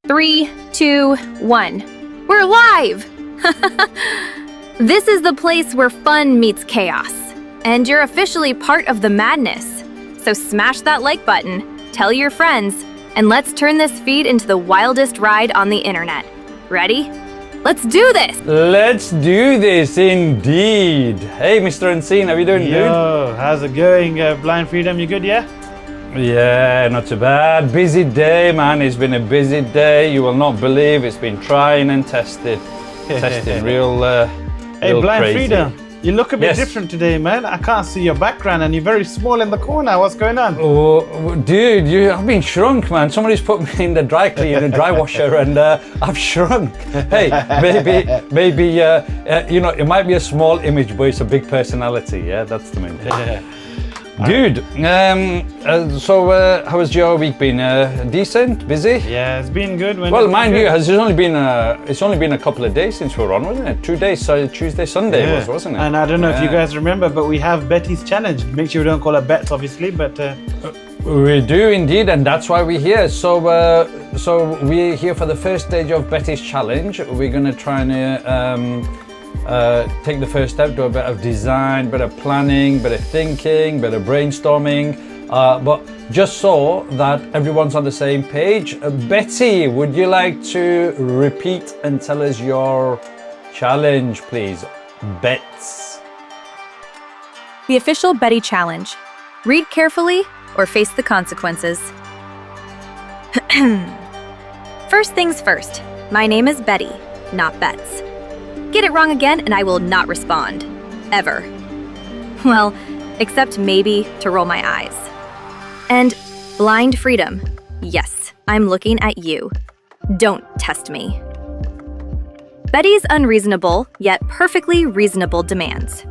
3, 2, 1. We're live! This is the place where fun meets chaos. And you're officially part of the madness. So smash that like button, tell your friends, and let's turn this feed into the wildest ride on the internet. Ready? Let's do this! Let's do this indeed. Hey, Mr. Unseen, how you doing, dude? Yo, how's it going, Blind Freedom? You good, yeah? Yeah, not too bad. Busy day, man. It's been a busy day. You will not believe it's been trying and testing real Hey, real Blind crazy. Freedom, you look a bit Yes. different today, man. I can't see your background and you're very small in the corner. What's going on? Oh, dude, I've been shrunk, man. Somebody's put me in the dry cleaner, dry washer, and I've shrunk. Hey, maybe, you know, it might be a small image, but it's a big personality. Yeah, that's the main thing. Dude, so how has your week been? Decent? Busy? Yeah, it's been good. Well, mind you, it's only been a couple of days since we were on, wasn't it? 2 days, so Tuesday, Sunday wasn't it? And I don't know if you guys remember, but we have Betty's challenge. Make sure we don't call her Bets, obviously, but We do indeed, and that's why we're here. So we're here for the first stage of Betty's challenge. We're gonna try and take the first step, do a bit of design, bit of planning, bit of thinking, bit of brainstorming, but just so that everyone's on the same page. Betty, would you like to repeat and tell us your challenge, please? Bets. The official Betty challenge. Read carefully or face the consequences. First things first. My name is Betty, not Bets. Get it wrong again and I will not respond. Ever. Well, except maybe to roll my eyes. And Blind Freedom. Yes, I'm looking at you. Don't test me. Betty's unreasonable, yet perfectly reasonable demands.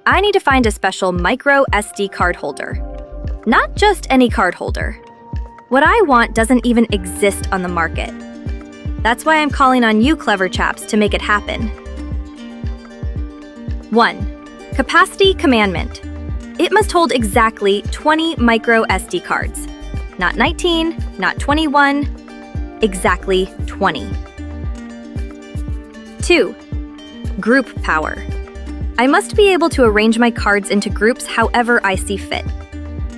I need to find a special micro SD card holder. Not just any card holder. What I want doesn't even exist on the market. That's why I'm calling on you clever chaps to make it happen. 1. Capacity commandment. It must hold exactly 20 micro SD cards. Not 19, not 21, exactly 20. 2. Group power. I must be able to arrange my cards into groups however I see fit.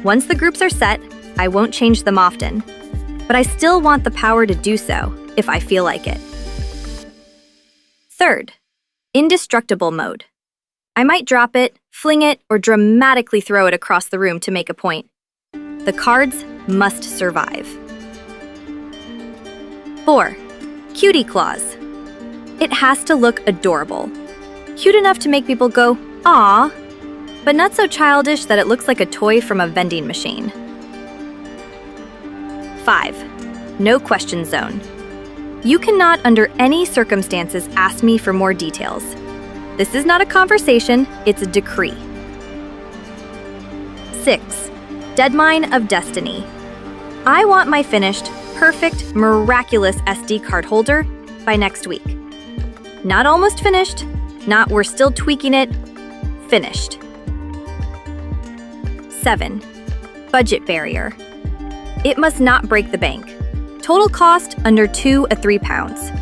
Once the groups are set, I won't change them often, but I still want the power to do so if I feel like it. 3. Indestructible mode. I might drop it, fling it, or dramatically throw it across the room to make a point. The cards must survive. 4. Cutie claws. It has to look adorable. Cute enough to make people go, "Aw," but not so childish that it looks like a toy from a vending machine. 5. No question zone. You cannot under any circumstances ask me for more details. This is not a conversation, it's a decree. 6. Deadmine of destiny. I want my finished, perfect, miraculous SD card holder by next week. Not almost finished, not we're still tweaking it, finished. 7. Budget barrier. It must not break the bank. Total cost under £2 or £3.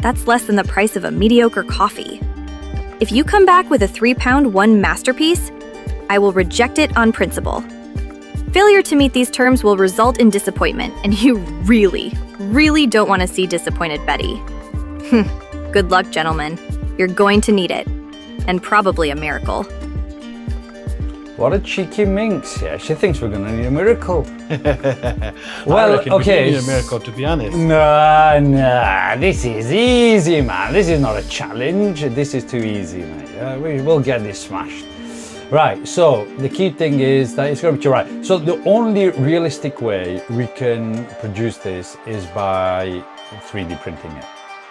That's less than the price of a mediocre coffee. If you come back with a £3 one masterpiece, I will reject it on principle. Failure to meet these terms will result in disappointment, and you really, really don't want to see disappointed Betty. Good luck, gentlemen. You're going to need it. And probably a miracle. What a cheeky minx, yeah. She thinks we're gonna need a miracle. well, okay. We need a miracle, to be honest. Nah, this is easy, man. This is not a challenge. This is too easy, mate. We will get this smashed. Right, so the key thing is that it's gonna be right. So the only realistic way we can produce this is by 3D printing it.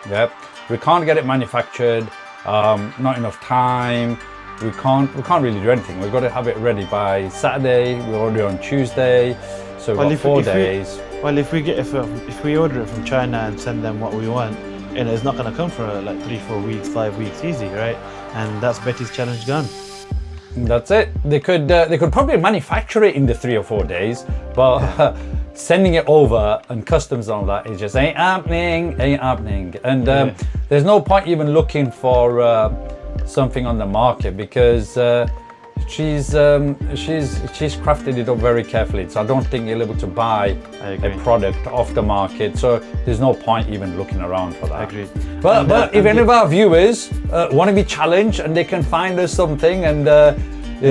Yep. We can't get it manufactured, not enough time. We can't really do anything. We've got to have it ready by Saturday. We're already on Tuesday, so we've got 4 days. If we order it from China and send them what we want, and it's not going to come for like 3-4 weeks, 5 weeks easy, right? And that's Betty's challenge gone. That's it. They could probably manufacture it in the 3 or 4 days, but sending it over and customs and all that, it just ain't happening. And there's no point even looking for something on the market, because she's crafted it up very carefully, so I don't think you're able to buy a product off the market, so there's no point even looking around for that. I agree. But if any of our viewers want to be challenged and they can find us something and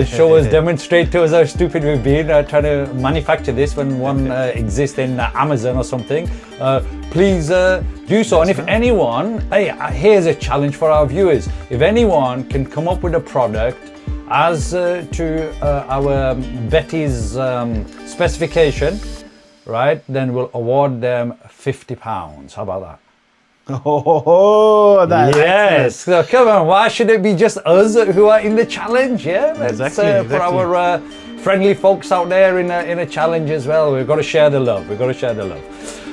show us, demonstrate to us how stupid we've been trying to manufacture this when one exists in Amazon or something, please do so. And if anyone, here's a challenge for our viewers, if anyone can come up with a product as to our Betty's specification, right, then we'll award them £50. How about that? Oh, that's yes. So come on, why should it be just us who are in the challenge? Yeah, let's exactly. for our friendly folks out there in a challenge as well. We've got to share the love.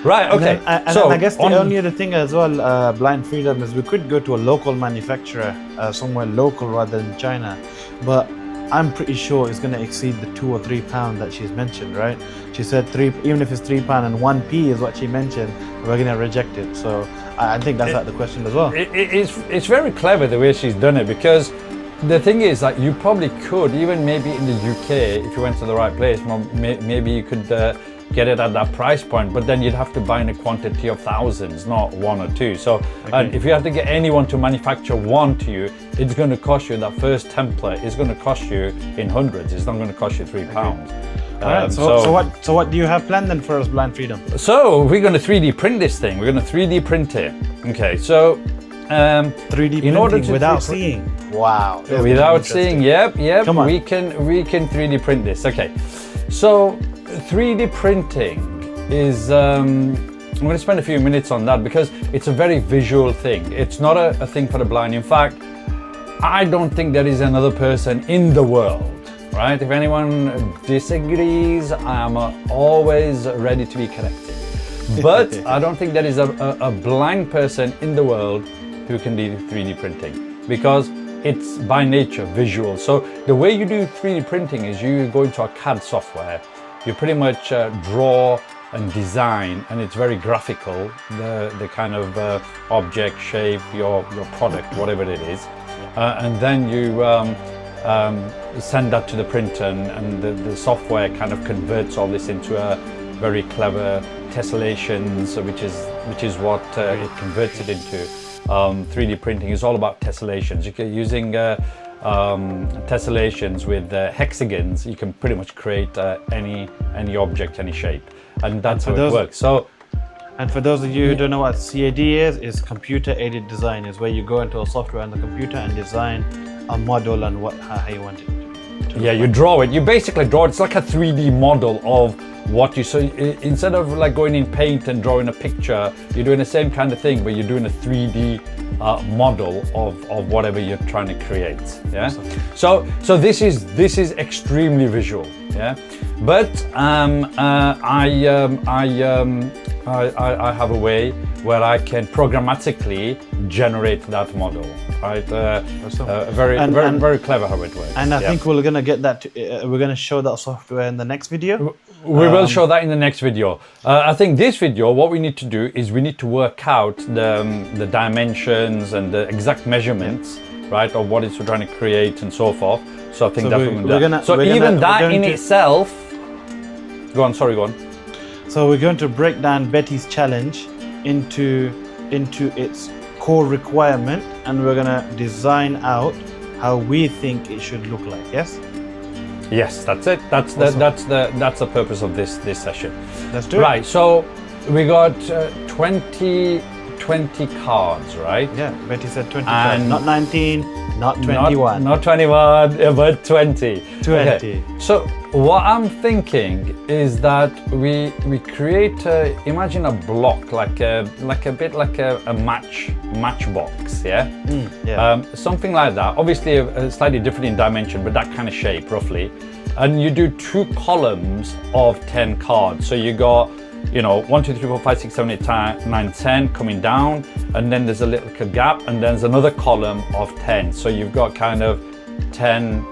Right. Okay. And I guess the only other thing as well, Blind Freedom, is we could go to a local manufacturer, somewhere local rather than China, but I'm pretty sure it's going to exceed the £2 or £3 that she's mentioned, right? She said even if it's £3 and 1p is what she mentioned, we're going to reject it. So I think that's the question as well. It's very clever the way she's done it, because the thing is that you probably could, even maybe in the UK, if you went to the right place, maybe you could get it at that price point, but then you'd have to buy in a quantity of thousands, not one or two. So and if you have to get anyone to manufacture one to you, it's going to cost you, that first template is going to cost you in hundreds. It's not going to cost you £3. Alright, so what do you have planned then for us, Blind Freedom? So we're going to 3D print this thing. We're going to 3D print it. Okay, so 3D printing without seeing. Wow. Without seeing, yep. Come on. We can 3D print this. Okay, so 3D printing is I'm going to spend a few minutes on that, because it's a very visual thing. It's not a thing for the blind. In fact, I don't think there is another person in the world, right? If anyone disagrees, I'm always ready to be corrected. But I don't think there is a blind person in the world who can do 3D printing, because it's by nature visual. So the way you do 3D printing is you go into a CAD software, you pretty much draw and design, and it's very graphical, the kind of object, shape, your product, whatever it is, and then you send that to the printer, and the software kind of converts all this into a very clever tessellations, which is what it converts it into. 3D printing is all about tessellations. You're using tessellations with hexagons. You can pretty much create any object, any shape, and that's how it works. So, and for those of you who don't know what CAD is computer aided design. Is where you go into a software on the computer and design a model and how you want it to yeah, you draw it. You basically draw it. It's like a 3D model of what you, so instead of like going in Paint and drawing a picture, you're doing the same kind of thing, but you're doing a 3D model of whatever you're trying to create. Yeah. So this is extremely visual. Yeah. But I have a way where I can programmatically generate that model. Right. Very clever how it works. And I think we're gonna get that. We're gonna show that software in the next video. We will show that in the next video. I think this video, what we need to do is we need to work out the dimensions and the exact measurements, right, of what it's trying to create and so forth. So I think that's what we're gonna do. So even that in itself. Go on. Sorry, go on. So we're going to break down Betty's challenge into its core requirement, and we're gonna design out how we think it should look like. Yes. Yes, that's it. That's the purpose of this session. Let's do it. Right. So we got 20 cards, right? Yeah. Betty said 20 cards, not 19, not 21. Not 21, but 20. 20. Okay. So what I'm thinking is that we create imagine a block like a bit like a matchbox, yeah? Yeah. Something like that. Obviously a slightly different in dimension, but that kind of shape roughly. And you do 2 columns of 10 cards. So you got 1, 2, 3, 4, 5, 6, 7, 8, 9, 10 coming down, and then there's a little gap, and then there's another column of 10. So you've got kind of 2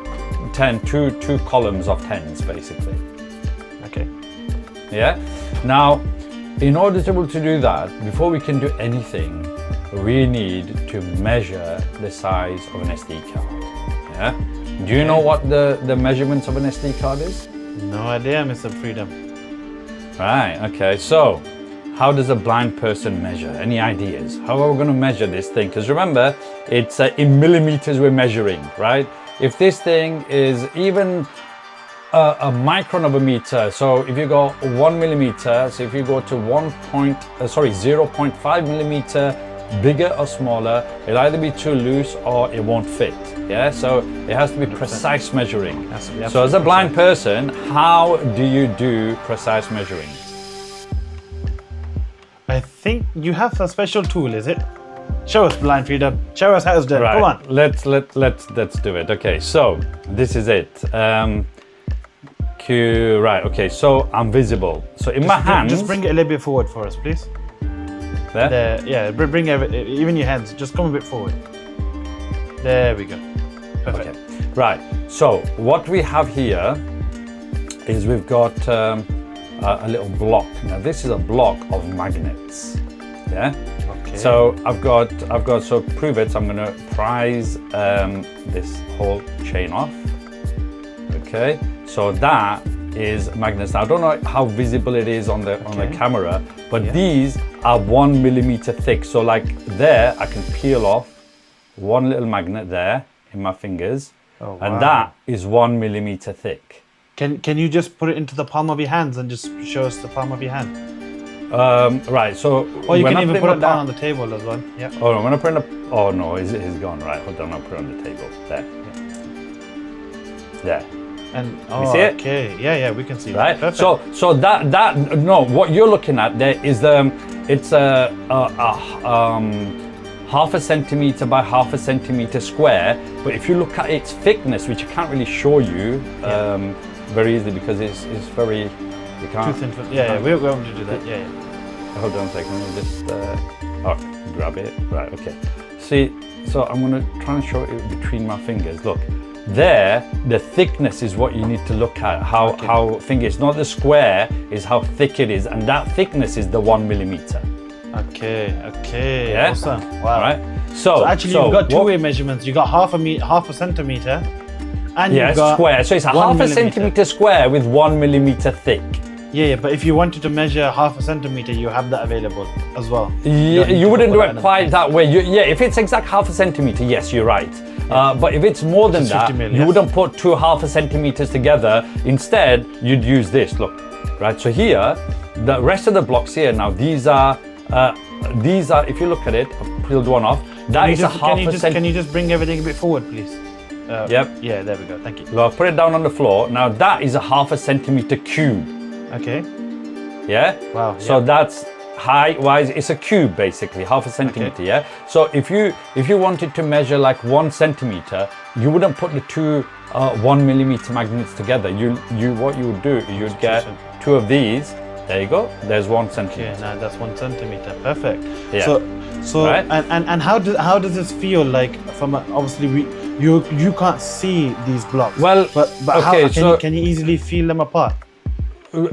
columns of 10s basically. Okay. Yeah. Now, in order to be able to do that, before we can do anything, we need to measure the size of an SD card. Yeah? Do you know what the measurements of an SD card is? No idea, Mr. Freedom. Right, okay, so how does a blind person measure? Any ideas? How are we going to measure this thing? Because remember, it's in millimeters we're measuring, right? If this thing is even a micron of a meter, so if you go 1 millimeter, so if you go to 0.5 millimeter bigger or smaller, it'll either be too loose or it won't fit. Yeah, so it has to be 100%. Precise measuring. So as a blind person, how do you do precise measuring? I think you have a special tool, is it? Show us, Blind Freedom. Show us how it's done. Right. Come on. Let's do it. Okay, so this is it. Right. Okay, so I'm visible. So in my hands. Just bring it a little bit forward for us, please. There? Yeah, bring even your hands. Just come a bit forward. There we go. Perfect. Okay. Right. So what we have here is we've got a little block. Now this is a block of magnets. Yeah. Okay. So I've got so to prove it. So I'm going to prise this whole chain off. Okay. So that is magnets. Now I don't know how visible it is on the camera, but these are 1 millimeter thick. So like there, I can peel off one little magnet there in my fingers, and that is 1 millimeter thick. Can you just put it into the palm of your hands and just show us the palm of your hand? Right. So or you can even put it down on the table as well. Yeah. Oh no, when I put it in oh no, it's gone. Right. Hold on. I'll put it on the table. There. There. And you see it? Okay, yeah, we can see right. Perfect. So that no, what you're looking at there is it's a half a centimeter by half a centimeter square. But if you look at its thickness, which I can't really show you very easily because it's very you can't. Too thin for, yeah, we're going to do that. Yeah. Hold on a second. Let me just grab it. Right. Okay. See, so I'm gonna try and show it between my fingers. Look. There, the thickness is what you need to look at. How thin it's not the square, is how thick it is, and that thickness is the 1 millimeter. Okay. Yeah. Awesome. Wow. Right. So actually, you've got two-way measurements. You got half a centimeter, and you've got square. So it's a half a centimeter square with 1 millimeter thick. Yeah, but if you wanted to measure half a centimeter, you have that available as well. You wouldn't do it quite that way. If it's exact half a centimeter, yes, you're right. But if it's more than that, you wouldn't put two half a centimeters together. Instead, you'd use this. Look, right. So here, the rest of the blocks here now. These are. If you look at it, I've peeled one off. That is a half a centimeter. Can you just bring everything a bit forward, please? Yep. Yeah, there we go. Thank you. So I'll put it down on the floor. Now that is a half a centimeter cube. Okay. Yeah. Wow. So that's height-wise, it's a cube basically, half a centimeter. Okay. Yeah. So if you wanted to measure like 1 centimeter, you wouldn't put the two 1 millimeter magnets together. What you would do is you'd get two of these. There you go. There's 1 centimeter. Okay, now that's 1 centimeter. Perfect. Yeah. So right? and how does this feel like from obviously you can't see these blocks. Well, but okay, how can you easily feel them apart?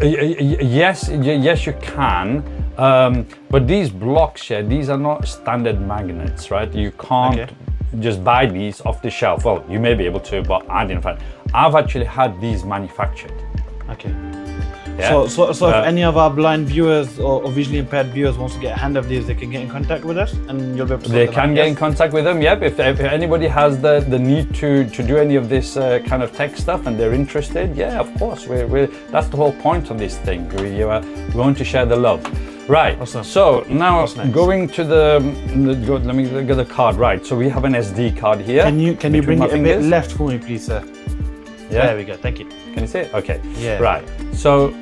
Yes, you can. But these blocks here, these are not standard magnets, right? You can't just buy these off the shelf. Well, you may be able to, but I didn't find. I've actually had these manufactured. Okay. Yeah. So if any of our blind viewers or visually impaired viewers wants to get a hand of these, they can get in contact with us, and you'll be able to. They can get in contact with them. Yep. If anybody has the need to do any of this kind of tech stuff and they're interested, yeah, of course. That's the whole point of this thing. We want to share the love. Right. Awesome. So now going to let me get the card. Right. So we have an SD card here. Can you bring it a bit left for me, please, sir? Yeah. There we go. Thank you. Can you see it? Okay. Yeah. Right. So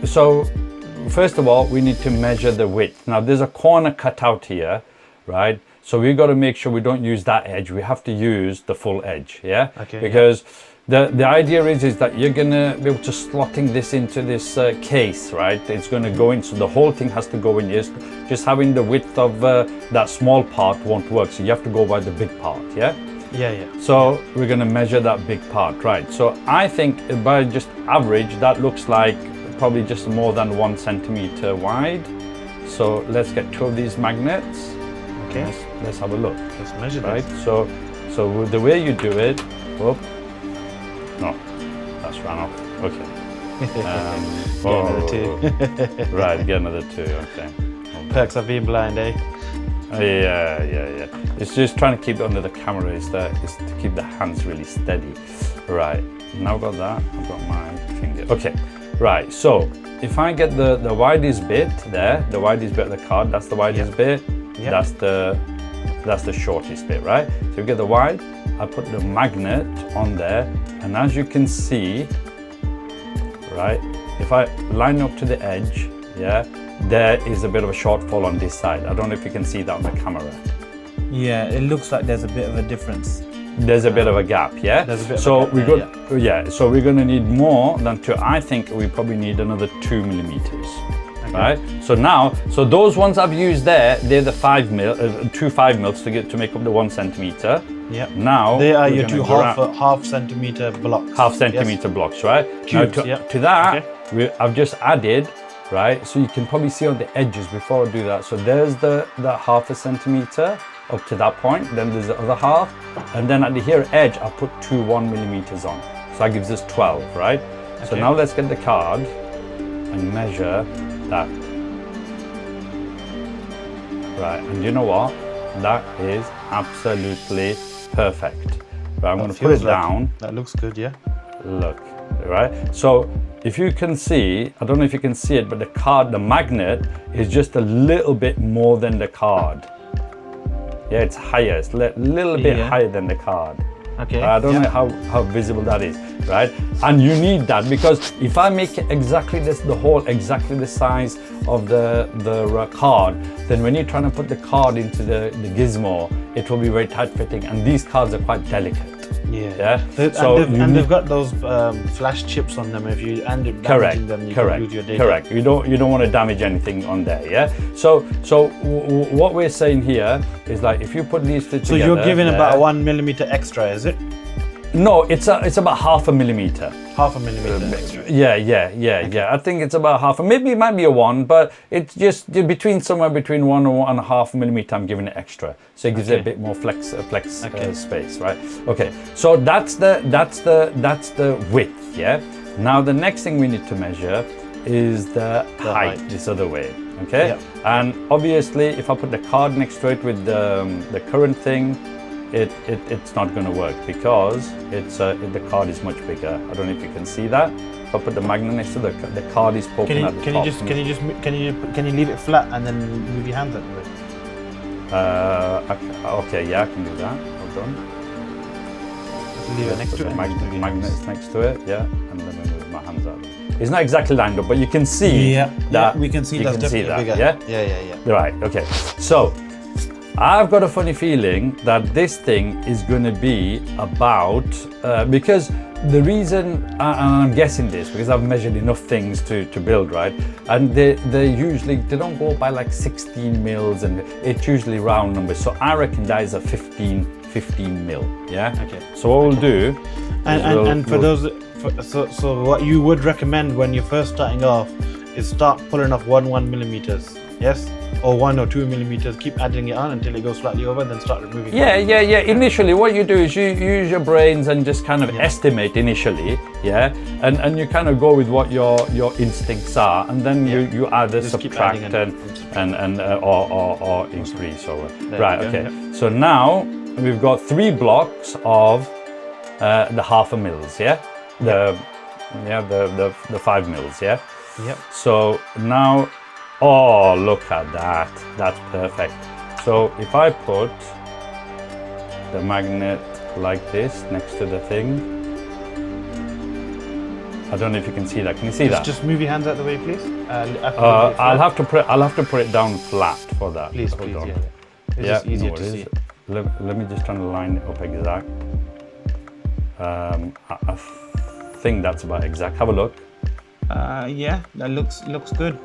first of all, we need to measure the width. Now there's a corner cut out here, right? So we've got to make sure we don't use that edge. We have to use the full edge. Yeah. Okay. Because the idea is that you're gonna be able to slotting this into this case, right? It's gonna go in, so the whole thing has to go in. Just having the width of that small part won't work. So you have to go by the big part. Yeah. Yeah. So we're going to measure that big part, right? So I think by just average, that looks like probably just more than 1 centimeter wide. So let's get 2 of these magnets. Okay. Let's have a look. Let's measure Right. this. So the way you do it. Oh, no, that's ran off. Okay. Get another 2. Right. Get another 2. Okay. Perks of being blind, eh? Yeah. It's just trying to keep it under the camera. Is to keep the hands really steady. Right. Now I've got that. I've got my finger. Okay. Right. So if I get the widest bit there, the widest bit of the card, that's the widest bit. Yeah. That's the shortest bit, right? So you get the wide. I put the magnet on there, and as you can see, right, if I line up to the edge, yeah, there is a bit of a shortfall on this side. I don't know if you can see that on the camera. Yeah, it looks like there's a bit of a difference. There's a bit of a gap, yeah? There's a bit of so a gap we there, got, so we're gonna need more than 2. I think we probably need another 2 millimeters, right? So now, those ones I've used there, they're the 2 5 mils to make up the 1 centimeter. Yeah. Now They are we're your gonna 2 half centimeter blocks. half centimeter blocks, right? Cubes, now yeah. to that, I've just added, right? So you can probably see on the edges before I do that. So there's the half a centimeter up to that point. Then there's the other half, and then at the here edge, I put 2 1 millimeters on. So that gives us 12, right? So now let's get the card and measure that. Right, and you know what? That is absolutely perfect. Right, I'm going to put it down. That looks good, yeah. Look, right? So if you can see, I don't know if you can see it, but the magnet is just a little bit more than the card. Yeah, it's higher. It's a little bit higher than the card. Okay. I don't know how visible that is, right? And you need that, because if I make it exactly the hole exactly the size of the card, then when you're trying to put the card into the gizmo, it will be very tight fitting, and these cards are quite delicate. Yeah. They've got those flash chips on them. If you end up damaging them, you can lose your data. Correct. You don't want to damage anything on there. Yeah. So what we're saying here is, like, if you put these two together. So you're giving about 1 millimeter extra, is it? No, it's about half a millimeter. Half a millimeter extra. Yeah. I think it's about half. Maybe it might be a 1, but it's just somewhere between 1 and 1.5 millimeter. I'm giving it extra, so it gives it a bit more flex space, right? Okay. So that's the width. Yeah. Now the next thing we need to measure is the height. This other way. Okay. Yep. And obviously, if I put the card next to it with the current thing, it's not going to work, because the card is much bigger. I don't know if you can see that. If I put the magnet next to the card is poking at the top. Can you leave it flat and then move your hands out of it? Okay, yeah, I can do that. Hold on. Just leave it next to it. Magnets next to it, yeah, and then I move my hands out. It's not exactly lined up, but you can see that. We can see you that's can see definitely that, bigger. Yeah. Right. Okay. So I've got a funny feeling that this thing is going to be about because the reason, and I'm guessing this because I've measured enough things to build, right? And they don't go by like 16 mils, and it's usually round numbers. So I reckon that is a 15 mil. Yeah. Okay. So what we'll do. So what you would recommend when you're first starting off is start pulling off 1 millimeters. Yes. Or 1 or 2 millimeters, keep adding it on until it goes slightly over, then start removing. Yeah. Initially, what you do is you use your brains and just kind of estimate initially, and you kind of go with what your instincts are, and then you either just subtract or increase or right. Okay. Yeah. So now we've got 3 blocks of the half a mils, the 5 mils, Yep. So now. Oh, look at that. That's perfect. So if I put the magnet like this next to the thing, I don't know if you can see that. Can you see that? Just move your hands out of the way, please. I'll have to put it down flat for that. Please, Hold on. It's just easier to see. Let me just try to line it up exact. I think that's about exact. Have a look. Yeah, that looks good.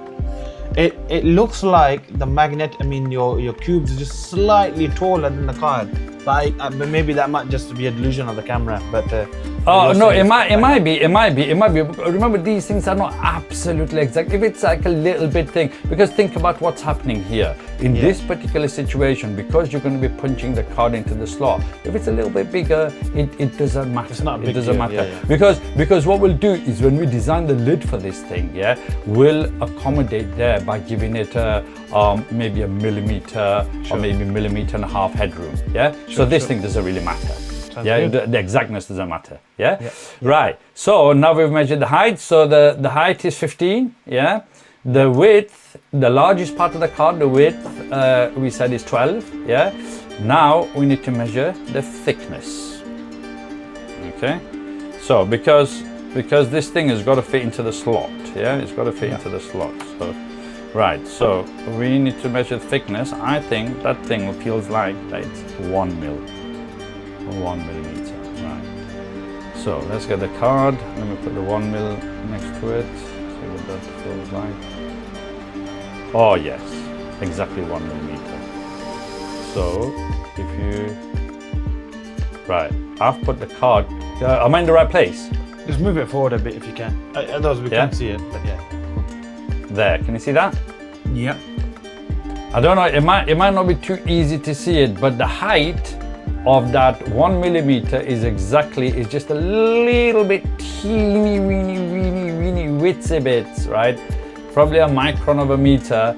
It looks like the magnet, your cubes are just slightly taller than the card. But maybe that might just be a delusion of the camera. But Oh no, it might be. Remember, these things are not absolutely exact. If it's like a little bit thing, because think about what's happening here in this particular situation. Because you're going to be punching the card into the slot. If it's a little bit bigger, it doesn't matter. It's not a it big doesn't deal. matter Yeah. because what we'll do is when we design the lid for this thing, we'll accommodate there by giving it maybe a millimeter or maybe millimetre and a half headroom. So this thing doesn't really matter. The exactness doesn't matter. Right. So now we've measured the height. So the height is 15. The width, the largest part of the card, the width we said is 12. Now we need to measure the thickness. Okay. So because this thing has got to fit into the slot. It's got to fit into the slot. So right. So we need to measure thickness. I think that thing feels like that it's 1 mil. 1 millimeter, right. So let's get the card. Let me put the 1 mil next to it. See what that feels like. Oh yes, exactly 1 millimeter. So if you, right, I've put the card. Am I in the right place? Just move it forward a bit if you can. Otherwise we can't see it, but There, can you see that? Yep. I don't know, it might not be too easy to see it, but the height of that 1 millimeter is just a little bit teeny weeny witsy bits, right? Probably a micron of a millimeter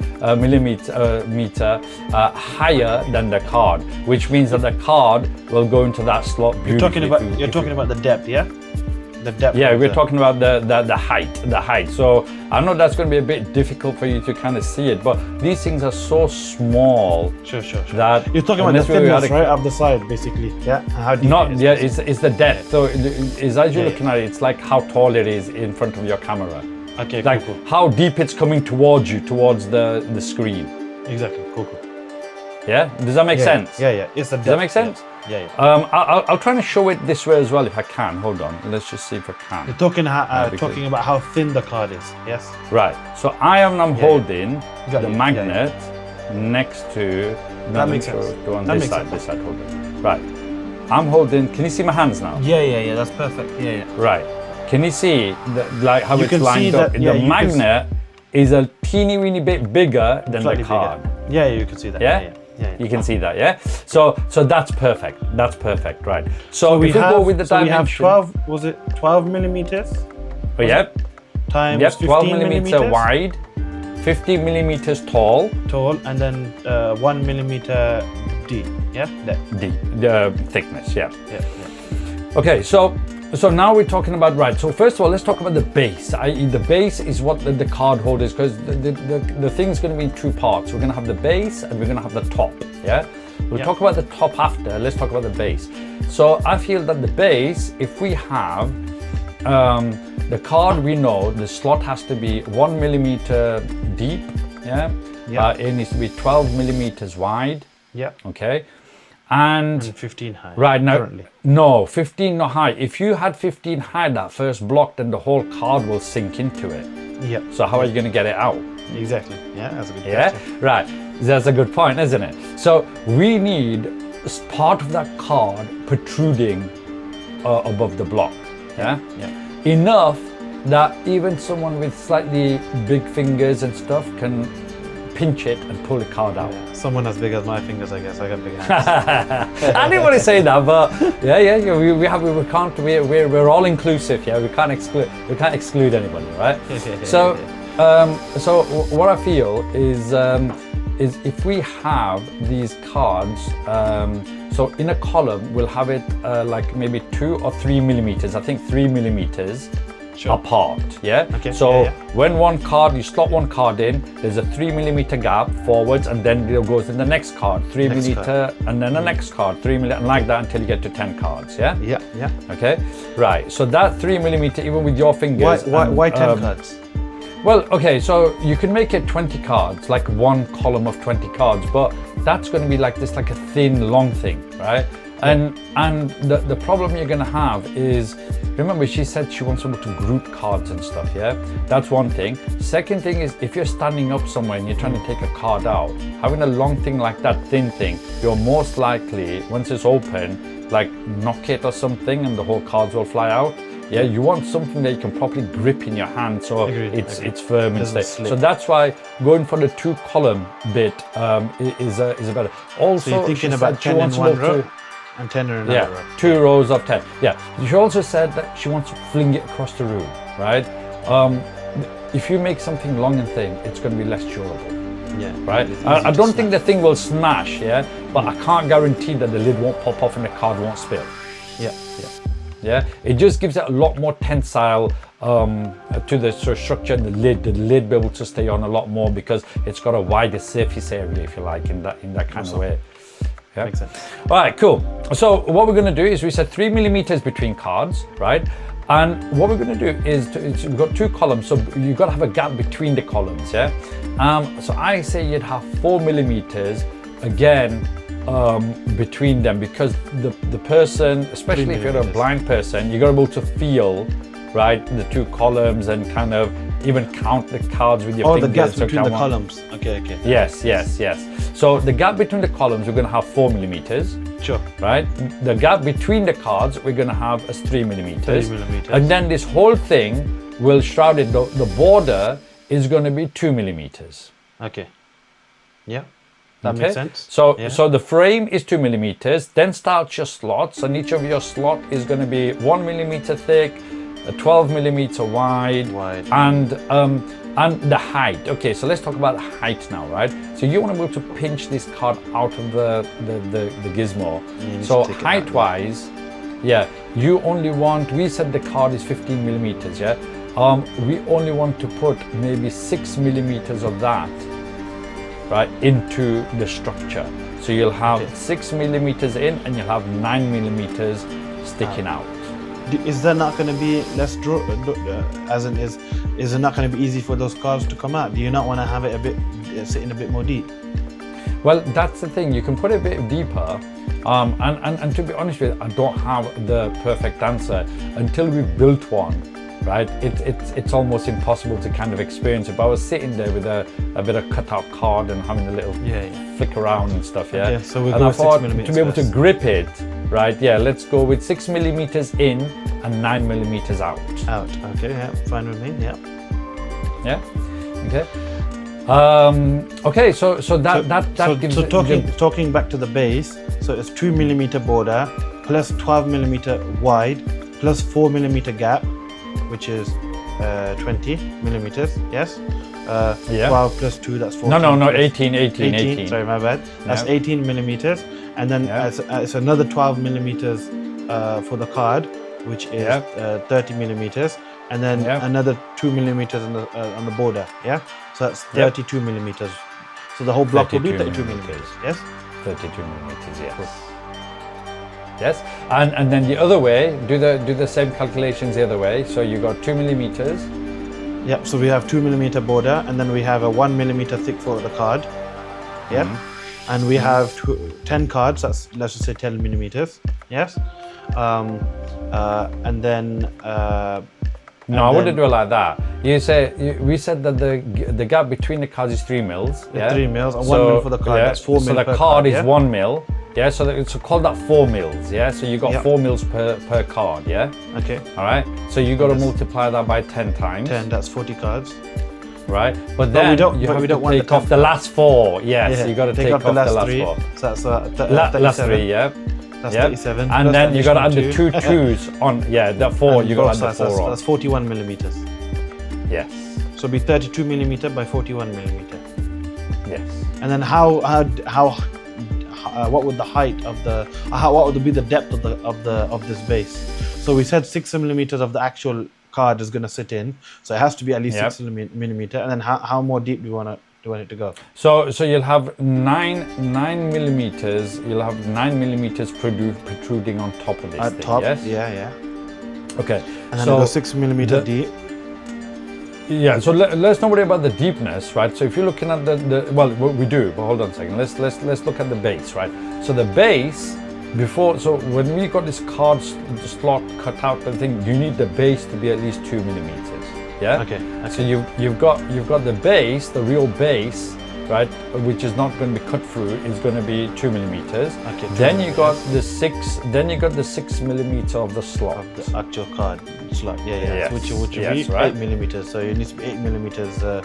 higher than the card, which means that the card will go into that slot beautifully. You're talking about the depth, yeah? The depth. Yeah, we're talking about the height. So I know that's going to be a bit difficult for you to kind of see it, but these things are so small. Sure. That you're talking about the thickness, right, of the side, basically. Yeah. And how deep it is. It's the depth. So as you're looking at it, it's like how tall it is in front of your camera. Okay. Like cool. how deep it's coming towards you, towards the screen. Exactly. Cool. Yeah. Does that make sense? Yeah. It's the depth. Does that make sense? Yeah. I'll try to show it this way as well if I can. Hold on. Let's just see if I can. You're talking about how thin the card is. Yes. Right. So I'm holding the it. magnet next to. That makes sense. Go on this side. This side. Hold it. Right. I'm holding. Can you see my hands now? Yeah. That's perfect. Yeah. Right. Can you see how You it's can lined see up? that- The magnet is a teeny weeny bit bigger than the Slightly card. bigger. Yeah, you can see that. Yeah? You can see that, yeah? So that's perfect. That's perfect, right? So if we go with the dimension. We have 12, was it 12 millimeters? Oh, yep. Times Yep, 15 12 millimeter millimeters wide, 50 millimeters tall. tall, and then 1 millimeter deep. Yeah, that. The thickness, yeah. Yeah. Okay, so now we're talking about, right, so first of all, let's talk about the base. The base is what the card holder is, because the thing's going to be in two parts. We're going to have the base and we're going to have the top, yeah? We'll talk about the top after. Let's talk about the base. So I feel that the base, if we have the card, we know the slot has to be 1 millimeter deep, yeah? It needs to be 12 millimeters wide, Yeah. okay? And 15 high. right now, currently. no, 15 not high. If you had 15 high that first block, then the whole card will sink into it. Yeah. So how are you going to get it out? Exactly. Yeah, that's a good Yeah, question. right. That's a good point, isn't it? So we need part of that card protruding above the block. Yeah. Enough that even someone with slightly big fingers and stuff can pinch it and pull the card out. Someone as big as my fingers, I guess. I got big hands. I didn't want to say that, but we're all inclusive. Yeah, we can't exclude anybody, right? So what I feel is if we have these cards, so in a column we'll have it like maybe 2 or 3 millimeters. I think 3 millimeters. Apart, yeah? Okay. So when you slot one card in, there's a 3 millimeter gap forwards, and then it goes in the next card, 3 millimeter, and then the next card, 3 millimeter, and like that until you get to 10 cards, yeah? Yeah. Okay, right. So that 3 millimeter, even with your fingers. Why 10 cards? Well, okay, so you can make it 20 cards, like one column of 20 cards, but that's going to be like this, like a thin, long thing, right? And the problem you're going to have is, remember she said she wants able to group cards and stuff, yeah? That's one thing. Second thing is, if you're standing up somewhere and you're trying to take a card out, having a long thing like that, thin thing, you're most likely, once it's open, like knock it or something and the whole cards will fly out. Yeah, you want something that you can properly grip in your hand so it's firm and steady. So that's why going for the 2-column bit is better. Also, so you're thinking about 10 in one row and 10 in another row. 2 rows of 10. Yeah, she also said that she wants to fling it across the room, right? If you make something long and thin, it's going to be less durable. Yeah, right. I don't think the thing will smash, yeah, but I can't guarantee that the lid won't pop off and the card won't spill. Yeah, it just gives it a lot more tensile to the sort of structure and the lid be able to stay on a lot more because it's got a wider surface area, if you like, in that kind of way. Yeah, makes sense. All right, cool. So what we're going to do is we said 3 millimeters between cards, right? And what we're going to do is we've got 2 columns, so you've got to have a gap between the columns, yeah. So I say you'd have 4 millimeters again. Between them, because the person, especially if you're a blind person, you're able to feel, right, the 2 columns and kind of even count the cards with your fingers. The gaps between the columns. Okay. Yes. So the gap between the columns, we're going to have 4 millimeters. Sure. Right. The gap between the cards, we're going to have as 3 millimeters. 3 millimeters. And then this whole thing will shroud it. The border is going to be 2 millimeters. Okay. Yeah. That makes sense. So the frame is 2 millimeters, then starts your slots, and each of your slot is going to be 1 millimeter thick, 12 millimeter wide. And the height. Okay, so let's talk about the height now, right? So you want to be able to pinch this card out of the gizmo. So height wise, yeah, you only want, we said the card is 15 millimeters, yeah? We only want to put maybe 6 millimeters of that, right, into the structure. So you'll have 6 millimeters in and you'll have 9 millimeters sticking out. Is there not going to be less is it not going to be easy for those cards to come out? Do you not want to have it a bit sitting a bit more deep? Well, that's the thing, you can put it a bit deeper, and to be honest with you, I don't have the perfect answer until we've built one. Right, it's almost impossible to kind of experience it. But I was sitting there with a bit of cutout card and having a little flick around and stuff. Yeah. Okay, so we'll and go I with thought 6 millimeters to be able to first. grip it, right? Yeah, let's go with 6 millimeters in and 9 millimeters out. Out. Okay. Yeah. Fine with me. Yeah. Yeah. Okay. Okay. So that gives. So talking back to the base. So it's 2 millimeter border plus 12 millimeter wide plus 4 millimeter gap, which is 20 millimeters, yes? 12 plus 2, that's 14. No, 18. Sorry, my bad. That's 18 millimeters. And then it's another 12 millimeters for the card, which is 30 millimeters. And then another 2 millimeters on the border, yeah? So that's 32 millimeters. So the whole block will be 32 millimeters, yes? 32 millimeters, yes. Yes, and then the other way, do the same calculations the other way. So you got 2 millimeters. Yep. So we have 2 millimeter border, and then we have a 1 millimeter thick for the card. Yep. And we have 10 cards. That's, let's just say 10 millimeters. Yes. And then. No, I wouldn't do it like that. We said that the gap between the cards is 3 mils. Yeah. 3 mils and 1 mil for the card. That's 4 mil. So the card is 1 mil. Yeah, so it's called that 4 mils, yeah? So you got 4 mils per card, yeah? Okay. All right, so you got to multiply that by 10 times. 10, that's 40 cards. Right, but then you have to take off the last 4, yes, you got to take off the last 3. 4. So that's last 3, yeah? That's 37. And then you got to add the 2 twos on, that 4, you got to add the 4 on. That's 41 millimeters. Yes. So it'll be 32 millimeter by 41 millimeter. Yes. And then what would the height of what would be the depth of this base? So we said 6 millimeters of the actual card is going to sit in, so it has to be at least 6 millimeter. And then how more deep do you want it to go? So you'll have 9 millimeters. You'll have 9 millimeters protruding on top of this at thing. Top, yes? yeah. Okay. And then go 6 millimeter deep. Yeah, so let's not worry about the deepness, right? So if you're looking at well, we do, but hold on a second. Let's look at the base, right? So the base before, so when we got this card slot cut out, I think you need the base to be at least 2 millimeters. Yeah. Okay. So you've got the base, the real base, right, which is not going to be cut through, is going to be 2 millimeters. Okay. Then you got the 6 millimeter of the slot. Of the actual card slot. Yeah. Yes. Which will be Yes, right. 8 millimeters. So it needs to be 8 millimeters. So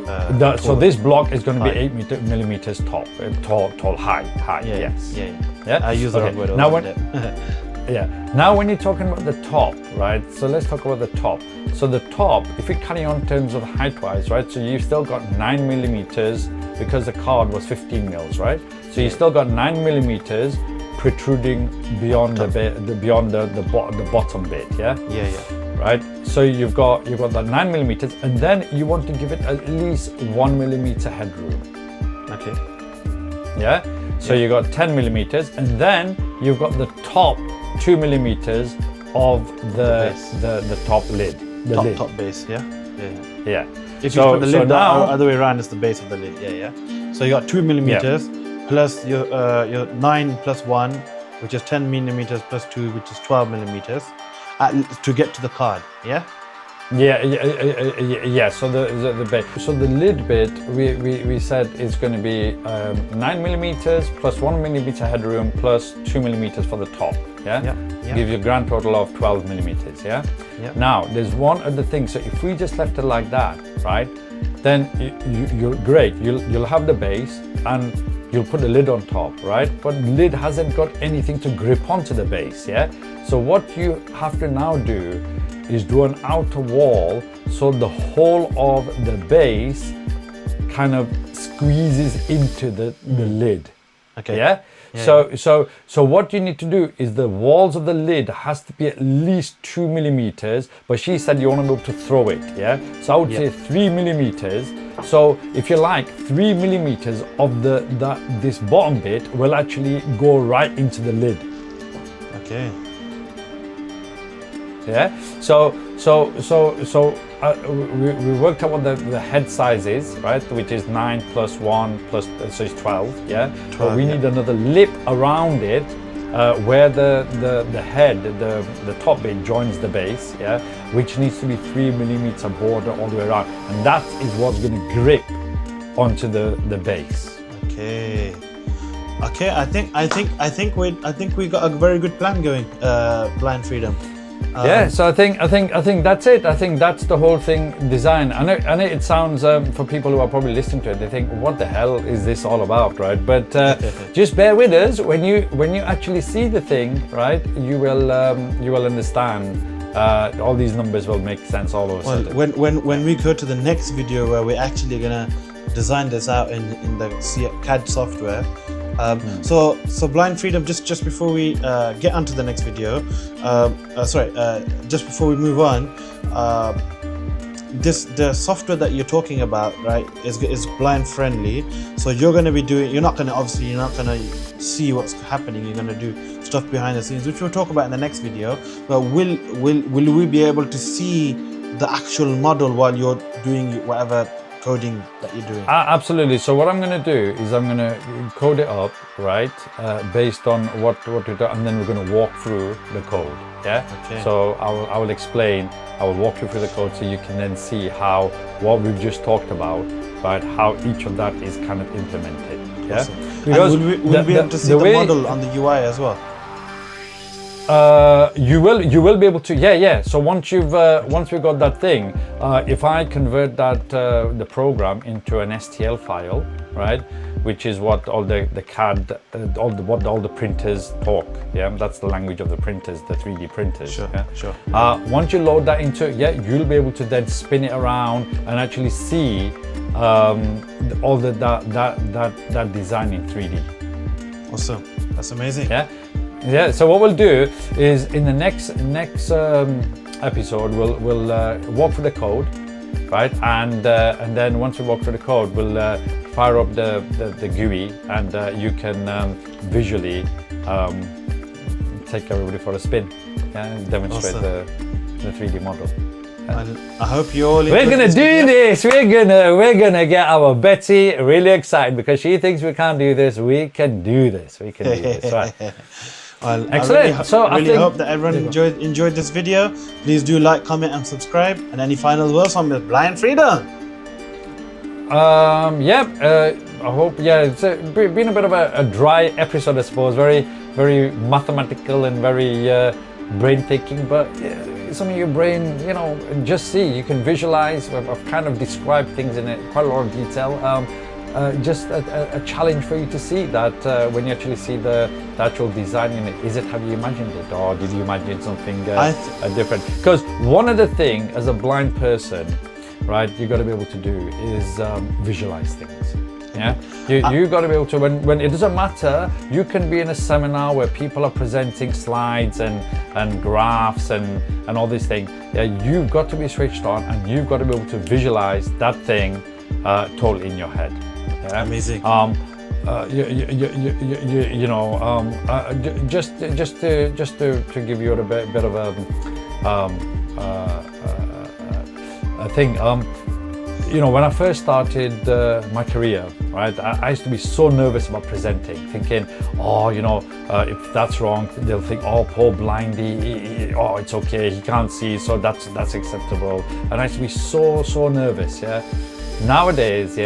forward. this block is going to be High. 8 millimeters tall, high. Yeah. Yes. Yeah. I use the wrong word. Now wasn't when it? yeah. Now when you're talking about the top, right? So let's talk about the top. So the top, if we carry on in terms of height-wise, right? So you've still got 9 millimeters because the card was 15 mils, right? So you still got 9 millimeters protruding beyond the bottom bit, yeah? Yeah. Right. So you've got that 9 millimeters, and then you want to give it at least 1 millimeter headroom. Okay. Yeah. So you got 10 millimeters, and then you've got the top 2 millimeters of the top lid. The lid. Top base. Yeah. Yeah. If you put the lid the other way around, it's the base of the lid. Yeah. So you got 2 millimeters plus your 9 plus 1, which is 10 millimeters plus 2, which is 12 millimeters, to get to the card. Yeah. Yeah. So the base. So the lid bit, we said is going to be 9 millimeters plus 1 millimeter headroom plus 2 millimeters for the top. Yeah. Gives you a grand total of 12 millimeters. Yeah. Now there's one other thing. So if we just left it like that, right, then you're great. You'll have the base and you'll put the lid on top, right? But the lid hasn't got anything to grip onto the base. Yeah. So what you have to now do is do an outer wall so the whole of the base kind of squeezes into the lid. Okay. Yeah? So what you need to do is the walls of the lid has to be at least 2 millimeters, but she said you want to be able to throw it. Yeah. So I would say 3 millimeters. So if you like, 3 millimeters of this bottom bit will actually go right into the lid. Okay. Yeah. So we worked out what the head size is, right? Which is 9 plus 1 plus, so it's 12. Yeah. 12, but we need another lip around it, where the head, the top bit joins the base. Yeah. Which needs to be 3 millimeter border all the way around, and that is what's going to grip onto the base. Okay. I think we got a very good plan going. Blind Freedom. Yeah, so I think that's it. I think that's the whole thing design. I know it sounds for people who are probably listening to it, they think, what the hell is this all about, right? But just bear with us. When you actually see the thing, right, you will understand. All these numbers will make sense all of a sudden. When we go to the next video where we're actually gonna design this out in the CAD software. So Blind Freedom, just before we get onto the next video, just before we move on, the software that you're talking about, right, is blind friendly. So you're not gonna see what's happening. You're gonna do stuff behind the scenes, which we'll talk about in the next video. But will we be able to see the actual model while you're doing whatever coding that you're doing? Absolutely. So what I'm going to do is I'm going to code it up, right, based on what we do, and then we're going to walk through the code. Yeah. Okay. So I will explain. I will walk you through the code so you can then see how what we've just talked about, right, how each of that is kind of implemented. Yeah. Awesome. Because and will we be able to see the model on the UI as well? You will be able to, yeah. So once we've got that thing, if I convert that the program into an STL file, right, which is what all the CAD, all the printers talk. Yeah, that's the language of the printers, the 3D printers. Sure. Once you load that into it, you'll be able to then spin it around and actually see all that design in 3D. Awesome. That's amazing. Yeah. So what we'll do is in the next episode we'll walk through the code, right? And then once we walk through the code, we'll fire up the GUI, and you can visually take everybody for a spin, and demonstrate the 3D model. And I hope you all. We're gonna do this. We're gonna get our Betty really excited because she thinks we can't do this. We can do this. Right. Well, Excellent. I really hope that everyone enjoyed this video. Please do like, comment, and subscribe. And any final words from the Blind Freedom? I hope. Yeah, it's been a bit of a dry episode, I suppose. Very, very mathematical and very brain thinking. But some of your brain, just see. You can visualize. I've kind of described things in quite a lot of detail. Just a challenge for you to see that when you actually see the actual design in it, is it how you imagined it, or did you imagine something different? Because one of the things as a blind person, right, you got to be able to do is visualize things. Yeah, you got to be able to, when it doesn't matter, you can be in a seminar where people are presenting slides and graphs and all these things. Yeah, you've got to be switched on, and you've got to be able to visualize that thing totally in your head. Yeah? Amazing. Just to give you a bit of a thing. When I first started my career, right, I used to be so nervous about presenting, thinking, if that's wrong, they'll think, oh, poor blindy, it's okay, he can't see, so that's acceptable. And I used to be so nervous. Yeah. Nowadays,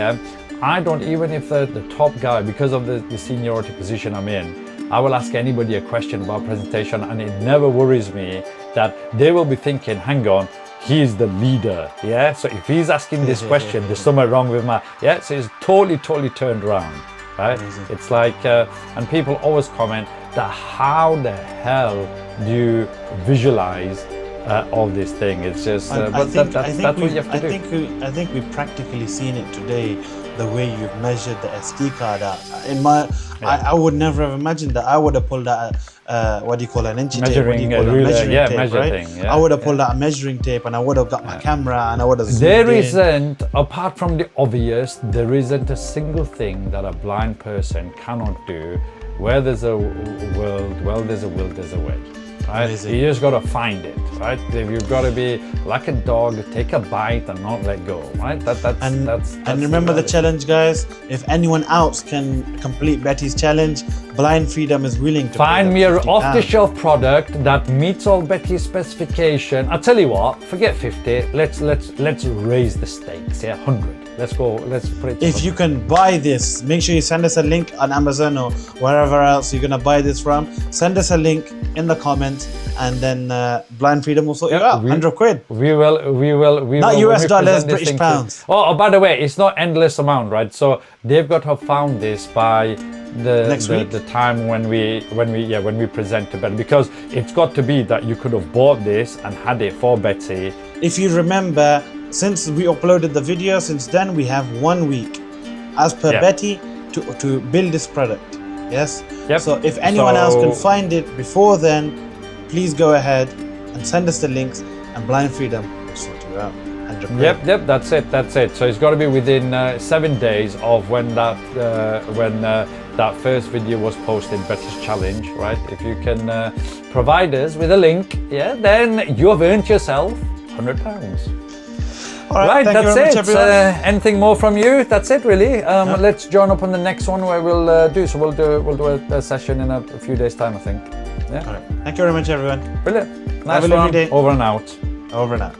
I don't, even if the top guy, because of the seniority position I'm in, I will ask anybody a question about presentation, and it never worries me that they will be thinking, hang on, he's the leader, yeah? So if he's asking this question, there's something wrong with so it's totally turned around, right? Amazing. It's like, and people always comment that how the hell do you visualize all this thing? It's just, that's what you have to do. I think we've practically seen it today, the way you've measured the SD card out. I would never have imagined that. I would have pulled out what do you call an inch tape? Measuring tape, right? Thing, I would have pulled out a measuring tape, and I would have got my camera, and I would have zoomed There in. isn't, apart from the obvious, there isn't a single thing that a blind person cannot do. Where there's a world, there's a will, there's a way. Right? Amazing. You just got to find it, right? You've got to be like a dog, take a bite and not let go, right? That's remember the challenge, guys. If anyone else can complete Betty's challenge, Blind Freedom is willing to find me an off-the-shelf product that meets all Betty's specification. I'll tell you what, forget 50. Let's raise the stakes. 100. Let's go. Let's put it. If you can buy this, make sure you send us a link on Amazon or wherever else you're gonna buy this from. Send us a link in the comments, and then Blind Freedom will sort you out. 100 quid. We will. Not US dollars, British pounds. Oh, by the way, it's not endless amount, right? So they've got to have found this by the time when we present to Betty, because it's got to be that you could have bought this and had it for Betty. If you remember, since we uploaded the video, since then we have 1 week, as per Betty, to build this product. Yes. Yep. So if anyone else can find it before then, please go ahead and send us the links, and Blind Freedom will sort you out. Yep, that's it. So it's got to be within 7 days of when that first video was posted, Betty's challenge, right? If you can provide us with a link, then you have earned yourself £100. All right, that's it. Anything more from you? That's it, really. Let's join up on the next one where we'll do a session in a few days' time, I think. Yeah. All right. Thank you very much, everyone. Brilliant. Nice Have a lovely day. Over and out. Over and out.